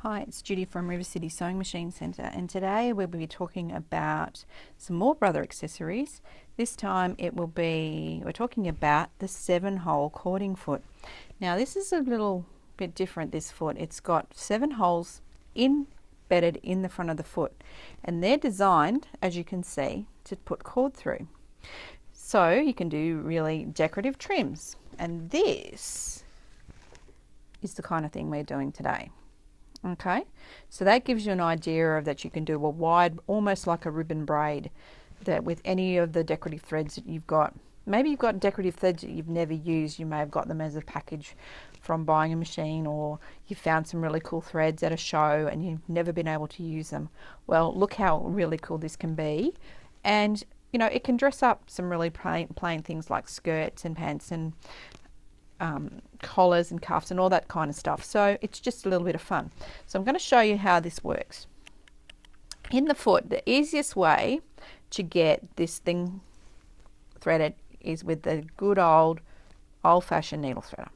Hi, it's Judy from River City Sewing Machine Centre, and today we'll be talking about some more brother accessories. This time we're talking about the 7-hole cording foot. Now this is a little bit different, this foot. It's got 7 holes embedded in the front of the foot, and they're designed, as you can see, to put cord through. So you can do really decorative trims, and this is the kind of thing we're doing today. Okay, so that gives you an idea of that you can do a wide, almost like a ribbon braid, that with any of the decorative threads that you've got. Maybe you've got decorative threads that you've never used. You may have got them as a package from buying a machine, or you found some really cool threads at a show and you've never been able to use them. Well, look how really cool this can be. And you know, it can dress up some really plain things like skirts and pants and collars and cuffs and all that kind of stuff. So it's just a little bit of fun. So I'm going to show you how this works. In the foot, the easiest way to get this thing threaded is with the good old-fashioned needle threader.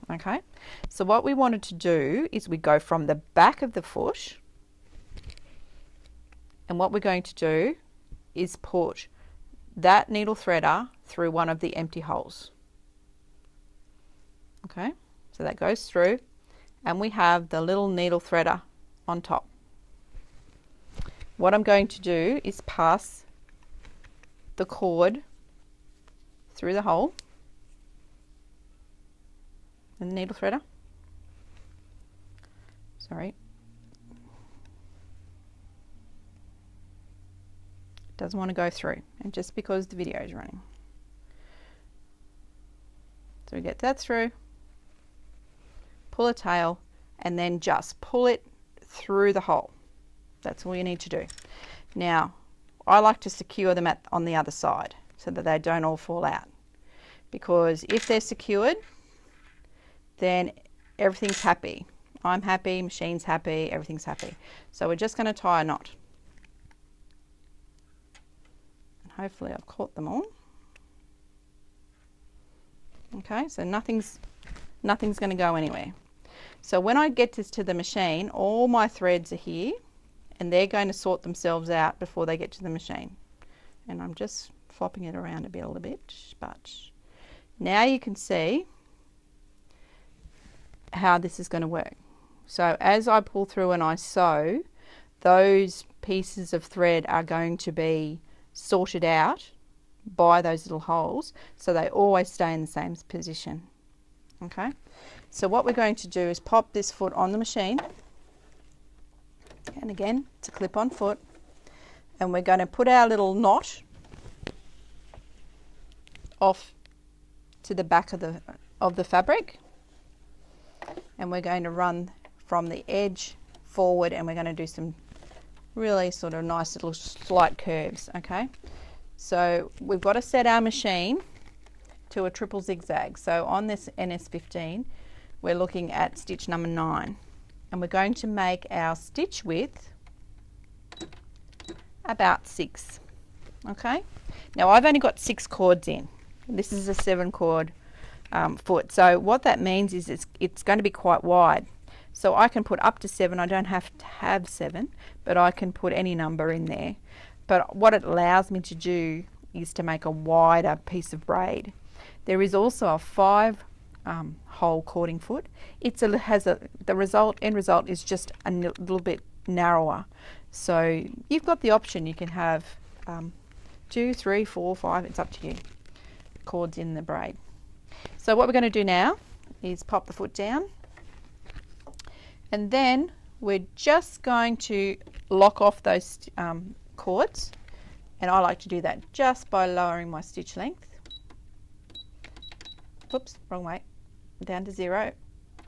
Okay, so what we wanted to do is we go from the back of the foot, and what we're going to do is put that needle threader through one of the empty holes. Okay, so that goes through, and we have the little needle threader on top. What I'm going to do is pass the cord through the hole and the needle threader. Sorry. It doesn't want to go through, and just because the video is running. So we get that through, pull a tail, and then just pull it through the hole. That's all you need to do. Now, I like to secure them on the other side so that they don't all fall out, because if they're secured, then everything's happy. I'm happy, machine's happy, everything's happy. So we're just going to tie a knot. And hopefully I've caught them all. Okay, so nothing's going to go anywhere. So when I get this to the machine, all my threads are here, and they're going to sort themselves out before they get to the machine. And I'm just flopping it around a little bit, but now you can see how this is going to work. So as I pull through and I sew, those pieces of thread are going to be sorted out by those little holes, so they always stay in the same position. Okay, so what we're going to do is pop this foot on the machine, and again, it's a clip-on foot, and we're going to put our little knot off to the back of the fabric, and we're going to run from the edge forward, and we're going to do some really sort of nice little slight curves. Okay, so we've got to set our machine to a triple zigzag. So on this NS15 we're looking at stitch number 9, and we're going to make our stitch width about 6. Okay, now I've only got 6 cords in. This is a 7 cord foot, so what that means is it's going to be quite wide. So I can put up to 7. I don't have to have 7, but I can put any number in there. But what it allows me to do is to make a wider piece of braid. There is also a 5-hole cording foot. The end result is just a little bit narrower. So you've got the option. You can have 2, 3, 4, 5. It's up to you. Cords in the braid. So what we're going to do now is pop the foot down, and then we're just going to lock off those cords, and I like to do that just by lowering my stitch length. Whoops, wrong way. Down to 0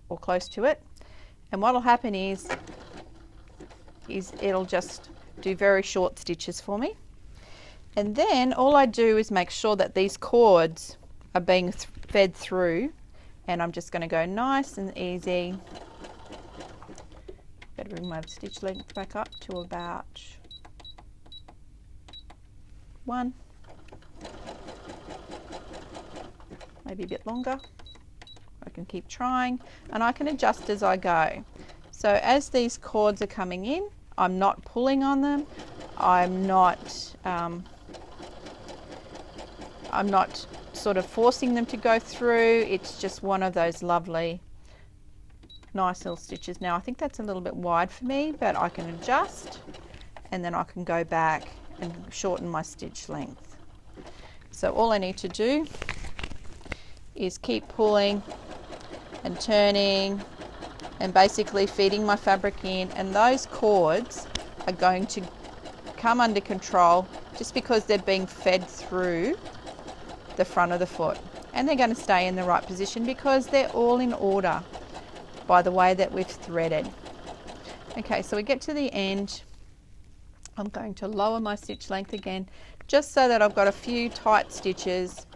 or close to it. And what will happen is it'll just do very short stitches for me. And then all I do is make sure that these cords are being fed through, and I'm just going to go nice and easy. Better bring my stitch length back up to about 1. Maybe a bit longer. I can keep trying, and I can adjust as I go. So as these cords are coming in, I'm not pulling on them. I'm not sort of forcing them to go through. It's just one of those lovely, nice little stitches. Now I think that's a little bit wide for me, but I can adjust and then I can go back and shorten my stitch length. So all I need to do is keep pulling and turning and basically feeding my fabric in, and those cords are going to come under control just because they're being fed through the front of the foot, and they're going to stay in the right position because they're all in order by the way that we've threaded. Okay, so we get to the end. I'm going to lower my stitch length again just so that I've got a few tight stitches,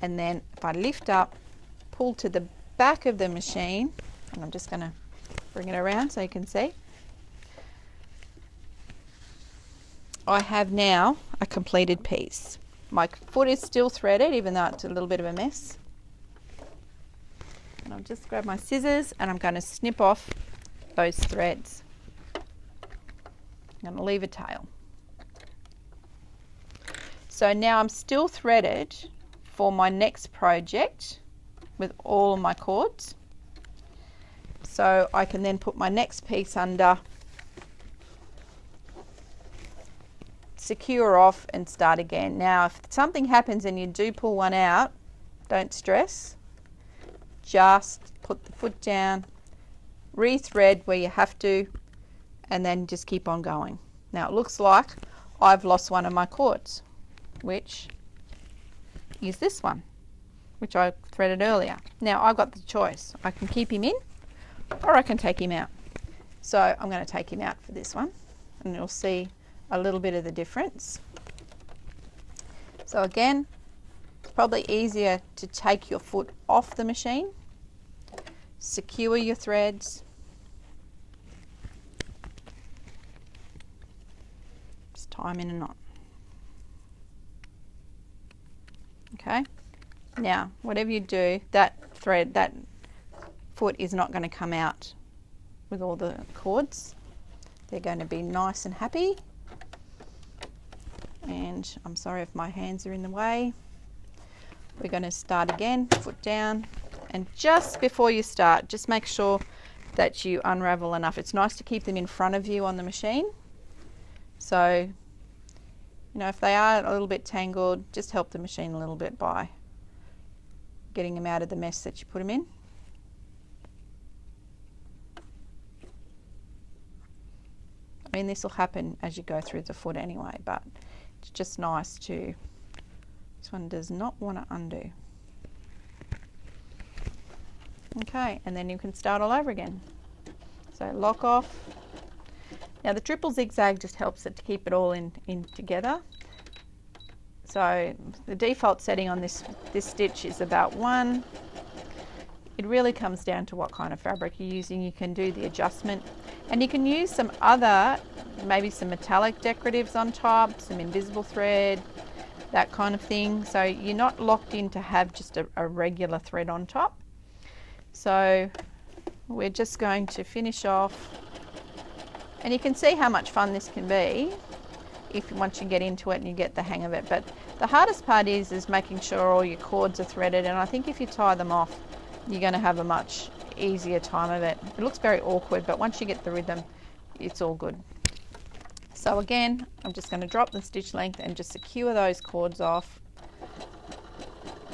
and then if I lift up, pull to the back of the machine, and I'm just going to bring it around so you can see. I have now a completed piece. My foot is still threaded even though it's a little bit of a mess. And I'll just grab my scissors and I'm going to snip off those threads. I'm going to leave a tail. So now I'm still threaded for my next project with all of my cords. So I can then put my next piece under, secure off and start again. Now if something happens and you do pull one out, don't stress. Just put the foot down, re-thread where you have to, and then just keep on going. Now it looks like I've lost one of my cords, which is this one, which I threaded earlier. Now I've got the choice. I can keep him in or I can take him out. So I'm going to take him out for this one, and you'll see a little bit of the difference. So again, it's probably easier to take your foot off the machine, secure your threads, just tie them in a knot. Okay, now whatever you do, that thread, that foot is not going to come out with all the cords. They're going to be nice and happy. And I'm sorry if my hands are in the way. We're going to start again, foot down, and just before you start, just make sure that you unravel enough. It's nice to keep them in front of you on the machine. So, you know, if they are a little bit tangled, just help the machine a little bit by getting them out of the mess that you put them in. I mean, this will happen as you go through the foot anyway, but it's just nice to, this one does not want to undo. Okay, and then you can start all over again. So lock off. Now the triple zigzag just helps it to keep it all in together. So the default setting on this stitch is about 1. It really comes down to what kind of fabric you're using. You can do the adjustment, and you can use some other, maybe some metallic decoratives on top, some invisible thread, that kind of thing. So you're not locked in to have just a regular thread on top. So we're just going to finish off, and you can see how much fun this can be if once you get into it and you get the hang of it. But the hardest part is making sure all your cords are threaded, and I think if you tie them off, you're going to have a much easier time of it. It looks very awkward, but once you get the rhythm, it's all good. So again, I'm just going to drop the stitch length and just secure those cords off.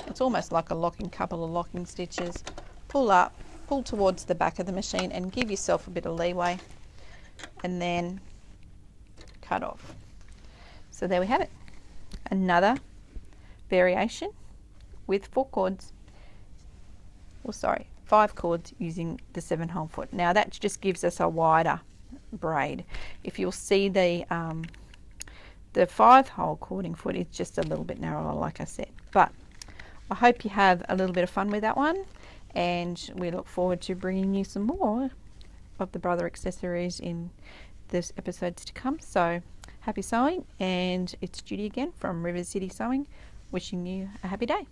It's almost like a couple of locking stitches. Pull up, pull towards the back of the machine and give yourself a bit of leeway, and then cut off. So there we have it. Another variation with 4 cords. Oh, sorry, 5 cords using the 7-hole foot. Now that just gives us a wider braid. If you'll see the 5-hole cording foot is just a little bit narrower, like I said. But I hope you have a little bit of fun with that one, and we look forward to bringing you some more of the Brother accessories in this episodes to come. So happy sewing, and it's Judy again from River City Sewing, wishing you a happy day.